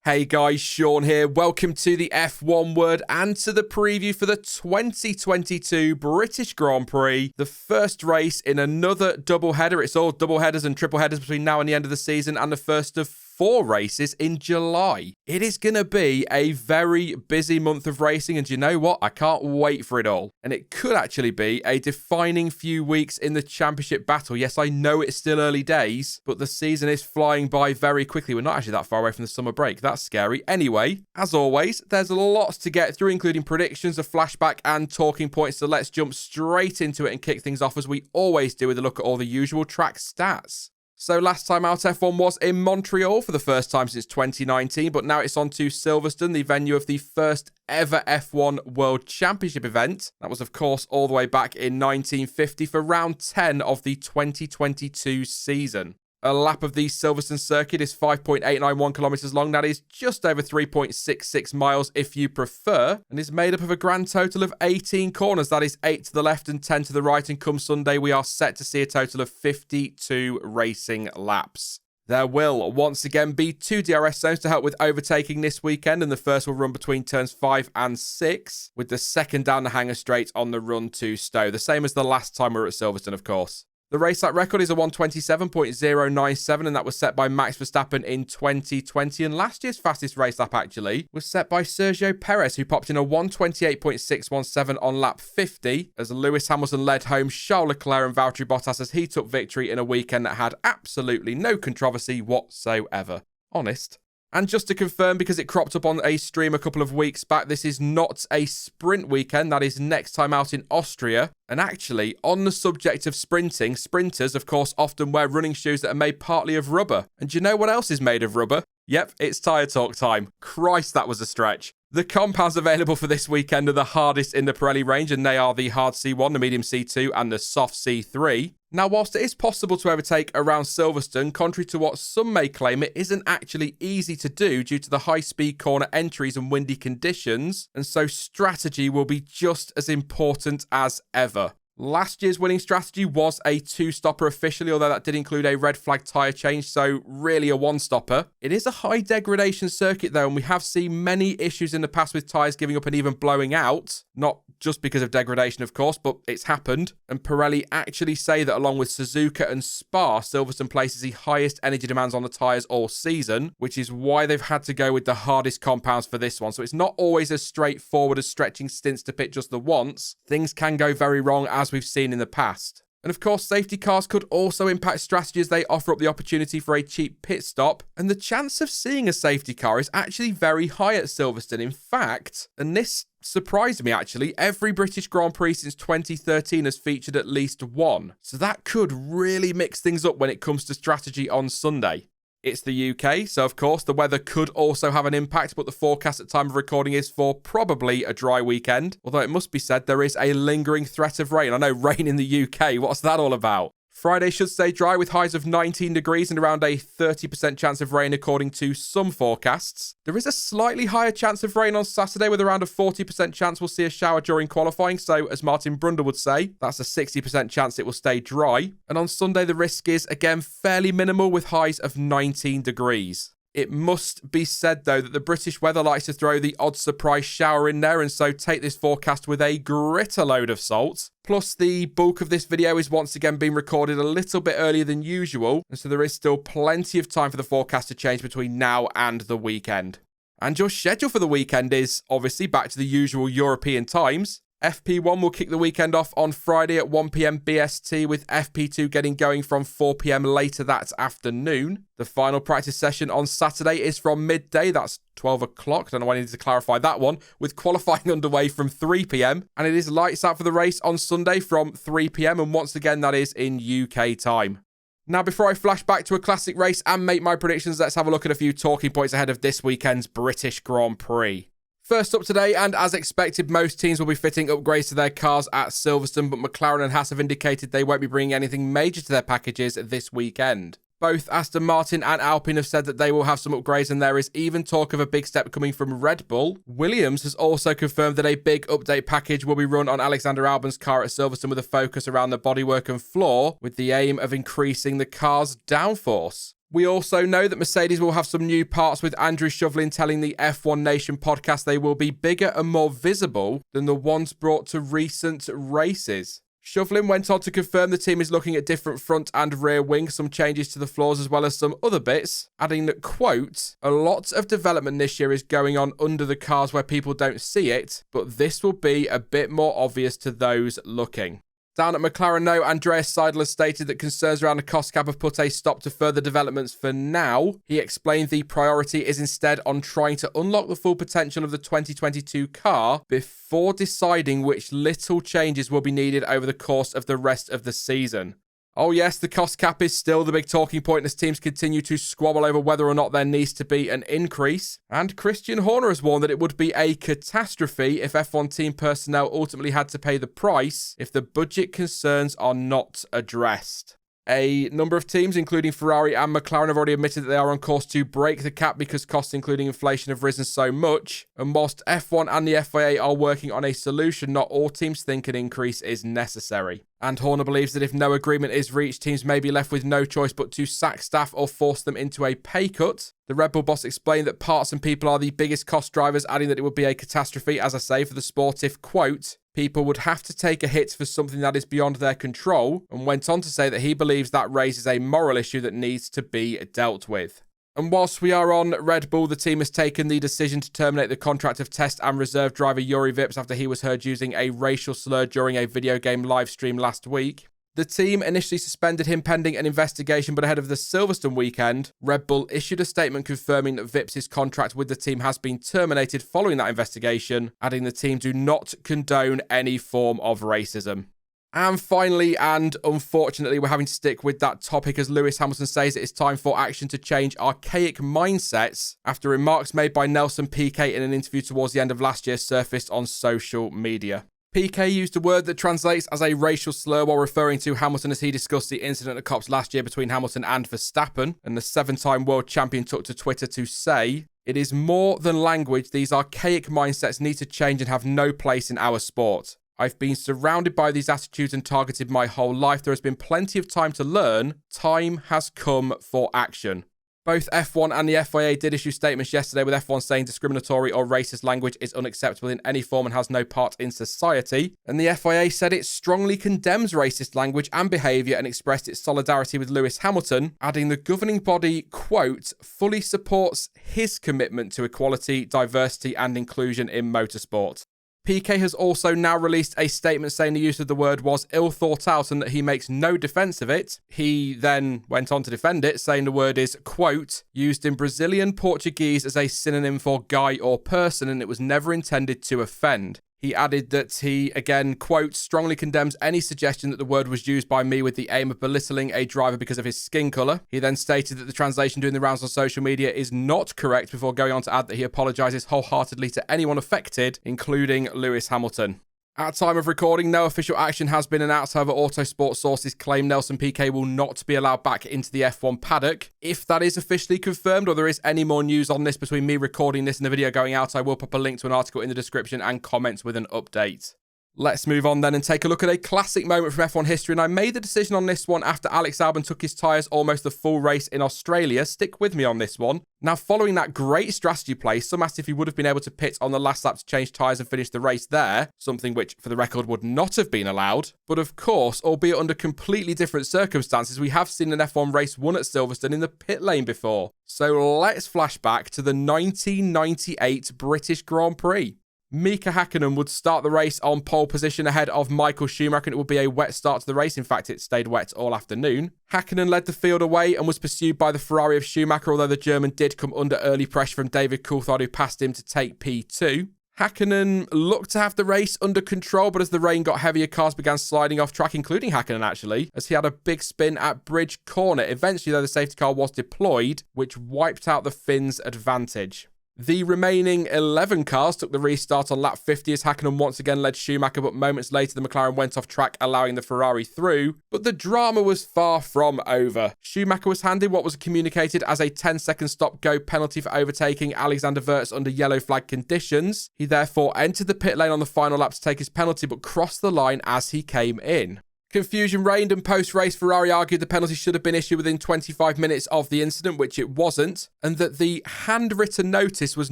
Hey guys, Sean here. Welcome to the F1 Word and to the preview for the 2022 British Grand Prix, the first race in another doubleheader. It's all doubleheaders and triple headers between now and the end of the season, and the first of 4 races in July. It is going to be a very busy month of racing, and you know what? I can't wait for it all. And it could actually be a defining few weeks in the championship battle. Yes, I know it's still early days, but the season is flying by very quickly. We're not actually that far away from the summer break. That's scary. Anyway, as always, there's lots to get through, including predictions, a flashback, and talking points. So let's jump straight into it and kick things off as we always do with a look at all the usual track stats. So last time out, F1 was in Montreal for the first time since 2019, but now it's on to Silverstone, the venue of the first ever F1 World Championship event. That was, of course, all the way back in 1950 for round 10 of the 2022 season. A lap of the Silverstone circuit is 5.891 kilometers long. That is just over 3.66 miles if you prefer, and is made up of a grand total of 18 corners. That is 8 to the left and 10 to the right, and come Sunday, we are set to see a total of 52 racing laps. There will once again be 2 DRS zones to help with overtaking this weekend, and the first will run between turns 5 and 6, with the second down the hanger straight on the run to Stowe, the same as the last time we were at Silverstone, of course. The race lap record is a 1:27.097, and that was set by Max Verstappen in 2020. And last year's fastest race lap, actually, was set by Sergio Perez, who popped in a 1:28.617 on lap 50, as Lewis Hamilton led home Charles Leclerc and Valtteri Bottas as he took victory in a weekend that had absolutely no controversy whatsoever. Honest. And just to confirm, because it cropped up on a stream a couple of weeks back, this is not a sprint weekend. That is next time out in Austria. And actually, on the subject of sprinting, sprinters, of course, often wear running shoes that are made partly of rubber. And do you know what else is made of rubber? Yep, it's tyre talk time. Christ, that was a stretch. The compounds available for this weekend are the hardest in the Pirelli range, and they are the hard C1, the medium C2, and the soft C3. Now, whilst it is possible to overtake around Silverstone, contrary to what some may claim, it isn't actually easy to do due to the high-speed corner entries and windy conditions, and so strategy will be just as important as ever. Last year's winning strategy was a 2-stopper officially, although that did include a red flag tyre change, so really a 1-stopper. It is a high degradation circuit though, and we have seen many issues in the past with tyres giving up and even blowing out. Not just because of degradation, of course, but it's happened. And Pirelli actually say that along with Suzuka and Spa, Silverstone places the highest energy demands on the tyres all season, which is why they've had to go with the hardest compounds for this one. So it's not always as straightforward as stretching stints to pit just the once. Things can go very wrong, as we've seen in the past. And of course, safety cars could also impact strategy as they offer up the opportunity for a cheap pit stop. And the chance of seeing a safety car is actually very high at Silverstone. In fact, and this surprised me actually, every British Grand Prix since 2013 has featured at least one. So that could really mix things up when it comes to strategy on Sunday. It's the UK, so of course the weather could also have an impact, but the forecast at time of recording is for probably a dry weekend. Although it must be said there is a lingering threat of rain. I know, rain in the UK, what's that all about? Friday should stay dry with highs of 19 degrees and around a 30% chance of rain according to some forecasts. There is a slightly higher chance of rain on Saturday with around a 40% chance we'll see a shower during qualifying. So as Martin Brundle would say, that's a 60% chance it will stay dry. And on Sunday, the risk is again fairly minimal with highs of 19 degrees. It must be said, though, that the British weather likes to throw the odd surprise shower in there, and so take this forecast with a gritter load of salt. Plus, the bulk of this video is once again being recorded a little bit earlier than usual, and so there is still plenty of time for the forecast to change between now and the weekend. And your schedule for the weekend is obviously back to the usual European times. FP1 will kick the weekend off on Friday at 1 p.m. BST, with FP2 getting going from 4 p.m. later that afternoon. The final practice session on Saturday is from midday, that's 12 o'clock. I don't know why I needed to clarify that one, with qualifying underway from 3 p.m. And it is lights out for the race on Sunday from 3 p.m. and once again that is in UK time. Now, before I flash back to a classic race and make my predictions, let's have a look at a few talking points ahead of this weekend's British Grand Prix. First up today, and as expected, most teams will be fitting upgrades to their cars at Silverstone, but McLaren and Haas have indicated they won't be bringing anything major to their packages this weekend. Both Aston Martin and Alpine have said that they will have some upgrades, and there is even talk of a big step coming from Red Bull. Williams has also confirmed that a big update package will be run on Alexander Albon's car at Silverstone with a focus around the bodywork and floor, with the aim of increasing the car's downforce. We also know that Mercedes will have some new parts, with Andrew Shovlin telling the F1 Nation podcast they will be bigger and more visible than the ones brought to recent races. Shovlin went on to confirm the team is looking at different front and rear wings, some changes to the floors as well as some other bits, adding that, quote, a lot of development this year is going on under the cars where people don't see it, but this will be a bit more obvious to those looking. Down at McLaren, no, Andreas Seidel has stated that concerns around the cost cap have put a stop to further developments for now. He explained the priority is instead on trying to unlock the full potential of the 2022 car before deciding which little changes will be needed over the course of the rest of the season. Oh yes, the cost cap is still the big talking point as teams continue to squabble over whether or not there needs to be an increase. And Christian Horner has warned that it would be a catastrophe if F1 team personnel ultimately had to pay the price if the budget concerns are not addressed. A number of teams, including Ferrari and McLaren, have already admitted that they are on course to break the cap because costs, including inflation, have risen so much. And whilst F1 and the FIA are working on a solution, not all teams think an increase is necessary. And Horner believes that if no agreement is reached, teams may be left with no choice but to sack staff or force them into a pay cut. The Red Bull boss explained that parts and people are the biggest cost drivers, adding that it would be a catastrophe, as I say, for the sport if, quote, people would have to take a hit for something that is beyond their control, and went on to say that he believes that raises a moral issue that needs to be dealt with. And whilst we are on Red Bull, the team has taken the decision to terminate the contract of test and reserve driver Yuri Vips after he was heard using a racial slur during a video game live stream last week. The team initially suspended him pending an investigation, but ahead of the Silverstone weekend, Red Bull issued a statement confirming that Vips' contract with the team has been terminated following that investigation, adding the team do not condone any form of racism. And finally, and unfortunately, we're having to stick with that topic as Lewis Hamilton says it is time for action to change archaic mindsets after remarks made by Nelson Piquet in an interview towards the end of last year surfaced on social media. Piquet used a word that translates as a racial slur while referring to Hamilton as he discussed the incident at Cops last year between Hamilton and Verstappen, and the 7-time world champion took to Twitter to say, "It is more than language, these archaic mindsets need to change and have no place in our sport. I've been surrounded by these attitudes and targeted my whole life. There has been plenty of time to learn. Time has come for action." Both F1 and the FIA did issue statements yesterday, with F1 saying discriminatory or racist language is unacceptable in any form and has no part in society. And the FIA said it strongly condemns racist language and behaviour and expressed its solidarity with Lewis Hamilton, adding the governing body, quote, fully supports his commitment to equality, diversity and inclusion in motorsport. Piquet has also now released a statement saying the use of the word was ill thought out and that he makes no defence of it. He then went on to defend it, saying the word is, quote, used in Brazilian Portuguese as a synonym for guy or person and it was never intended to offend. He added that he, again, quote, strongly condemns any suggestion that the word was used by me with the aim of belittling a driver because of his skin colour. He then stated that the translation doing the rounds on social media is not correct before going on to add that he apologises wholeheartedly to anyone affected, including Lewis Hamilton. At time of recording, no official action has been announced. However, Autosport sources claim Nelson Piquet will not be allowed back into the F1 paddock. If that is officially confirmed or there is any more news on this between me recording this and the video going out, I will pop a link to an article in the description and comments with an update. Let's move on then and take a look at a classic moment from F1 history, and I made the decision on this one after Alex Albon took his tyres almost the full race in Australia. Stick with me on this one. Now, following that great strategy play, some asked if he would have been able to pit on the last lap to change tyres and finish the race there, something which, for the record, would not have been allowed. But of course, albeit under completely different circumstances, we have seen an F1 race won at Silverstone in the pit lane before. So let's flash back to the 1998 British Grand Prix. Mika Häkkinen would start the race on pole position ahead of Michael Schumacher, and it would be a wet start to the race. In fact, it stayed wet all afternoon. Häkkinen led the field away and was pursued by the Ferrari of Schumacher, although the German did come under early pressure from David Coulthard, who passed him to take P2. Häkkinen looked to have the race under control, but as the rain got heavier, cars began sliding off track, including Häkkinen actually, as he had a big spin at Bridge Corner. Eventually, though, the safety car was deployed, which wiped out the Finns' advantage. The remaining 11 cars took the restart on lap 50 as Häkkinen once again led Schumacher, but moments later the McLaren went off track, allowing the Ferrari through. But the drama was far from over. Schumacher was handed what was communicated as a 10-second stop-go penalty for overtaking Alexander Wirtz under yellow flag conditions. He therefore entered the pit lane on the final lap to take his penalty, but crossed the line as he came in. Confusion reigned, and post-race Ferrari argued the penalty should have been issued within 25 minutes of the incident, which it wasn't, and that the handwritten notice was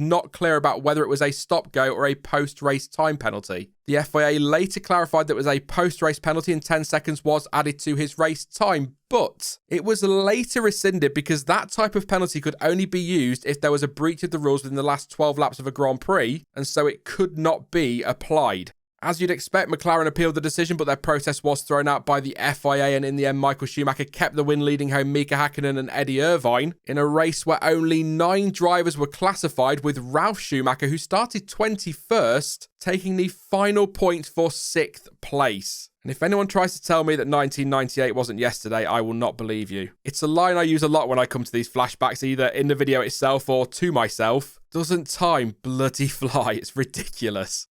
not clear about whether it was a stop-go or a post-race time penalty. The FIA later clarified that it was a post-race penalty and 10 seconds was added to his race time, but it was later rescinded because that type of penalty could only be used if there was a breach of the rules within the last 12 laps of a Grand Prix, and so it could not be applied. As you'd expect, McLaren appealed the decision, but their protest was thrown out by the FIA, and in the end, Michael Schumacher kept the win, leading home Mika Hakkinen and Eddie Irvine in a race where only 9 drivers were classified, with Ralf Schumacher, who started 21st, taking the final point for 6th place. And if anyone tries to tell me that 1998 wasn't yesterday, I will not believe you. It's a line I use a lot when I come to these flashbacks, either in the video itself or to myself. Doesn't time bloody fly? It's ridiculous.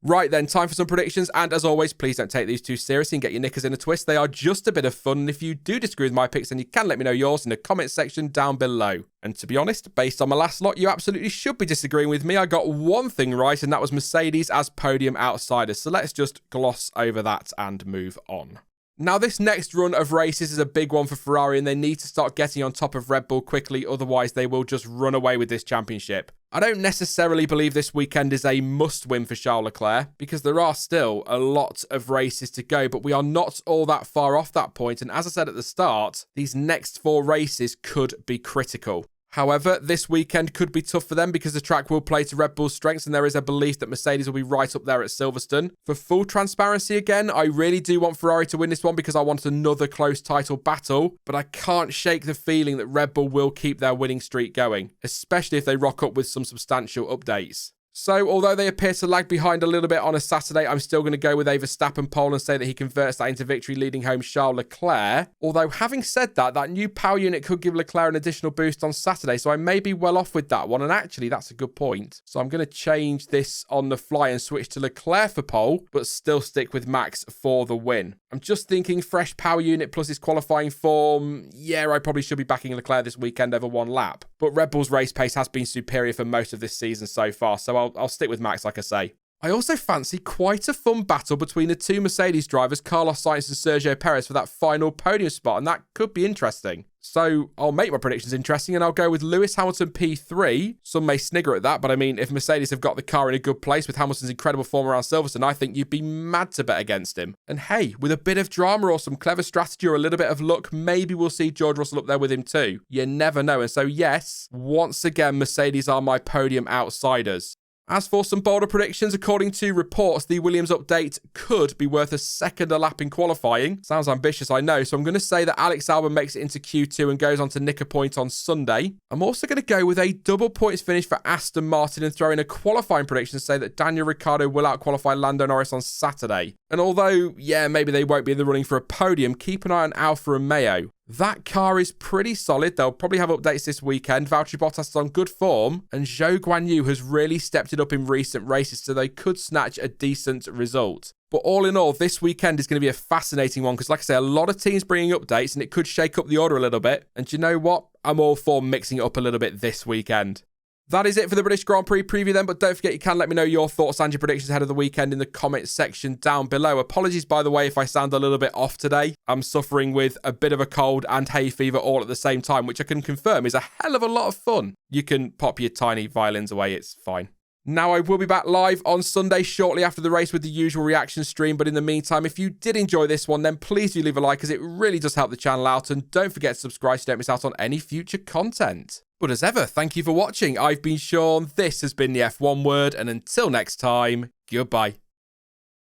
Right then, time for some predictions, and as always, please don't take these too seriously and get your knickers in a twist. They are just a bit of fun, and if you do disagree with my picks, then you can let me know yours in the comment section down below. And to be honest, based on my last lot, you absolutely should be disagreeing with me. I got one thing right, and that was Mercedes as podium outsiders, so let's just gloss over that and move on. Now, this next run of races is a big one for Ferrari, and they need to start getting on top of Red Bull quickly, otherwise they will just run away with this championship. I don't necessarily believe this weekend is a must-win for Charles Leclerc, because there are still a lot of races to go, but we are not all that far off that point, and as I said at the start, these next 4 races could be critical. However, this weekend could be tough for them because the track will play to Red Bull's strengths, and there is a belief that Mercedes will be right up there at Silverstone. For full transparency again, I really do want Ferrari to win this one because I want another close title battle, but I can't shake the feeling that Red Bull will keep their winning streak going, especially if they rock up with some substantial updates. So, although they appear to lag behind a little bit on a Saturday, I'm still going to go with a Verstappen pole and say that he converts that into victory, leading home Charles Leclerc. Although, having said that, that new power unit could give Leclerc an additional boost on Saturday, so I may be well off with that one, and actually, that's a good point. So I'm going to change this on the fly and switch to Leclerc for pole, but still stick with Max for the win. I'm just thinking fresh power unit plus his qualifying form. Yeah, I probably should be backing Leclerc this weekend over 1 lap. But Red Bull's race pace has been superior for most of this season so far, so I'll stick with Max, like I say. I also fancy quite a fun battle between the 2 Mercedes drivers, Carlos Sainz and Sergio Perez, for that final podium spot, and that could be interesting. So I'll make my predictions interesting, and I'll go with Lewis Hamilton P3. Some may snigger at that, but I mean, if Mercedes have got the car in a good place with Hamilton's incredible form around Silverstone, I think you'd be mad to bet against him. And hey, with a bit of drama or some clever strategy or a little bit of luck, maybe we'll see George Russell up there with him too. You never know. And so yes, once again, Mercedes are my podium outsiders. As for some bolder predictions, according to reports, the Williams update could be worth a second a lap in qualifying. Sounds ambitious, I know, so I'm going to say that Alex Albon makes it into Q2 and goes on to nick a point on Sunday. I'm also going to go with a double points finish for Aston Martin and throw in a qualifying prediction to say that Daniel Ricciardo will out-qualify Lando Norris on Saturday. And although, yeah, maybe they won't be in the running for a podium, keep an eye on Alfa Romeo. That car is pretty solid. They'll probably have updates this weekend. Valtteri Bottas is on good form, and Zhou Guanyu has really stepped it up in recent races, so they could snatch a decent result. But all in all, this weekend is going to be a fascinating one because, like I say, a lot of teams bringing updates, and it could shake up the order a little bit. And you know what? I'm all for mixing it up a little bit this weekend. That is it for the British Grand Prix preview then, but don't forget you can let me know your thoughts and your predictions ahead of the weekend in the comment section down below. Apologies, by the way, if I sound a little bit off today. I'm suffering with a bit of a cold and hay fever all at the same time, which I can confirm is a hell of a lot of fun. You can pop your tiny violins away, it's fine. Now, I will be back live on Sunday shortly after the race with the usual reaction stream, but in the meantime, if you did enjoy this one, then please do leave a like as it really does help the channel out, and don't forget to subscribe so you don't miss out on any future content. But as ever, thank you for watching. I've been Sean, this has been the F1 Word, and until next time, goodbye.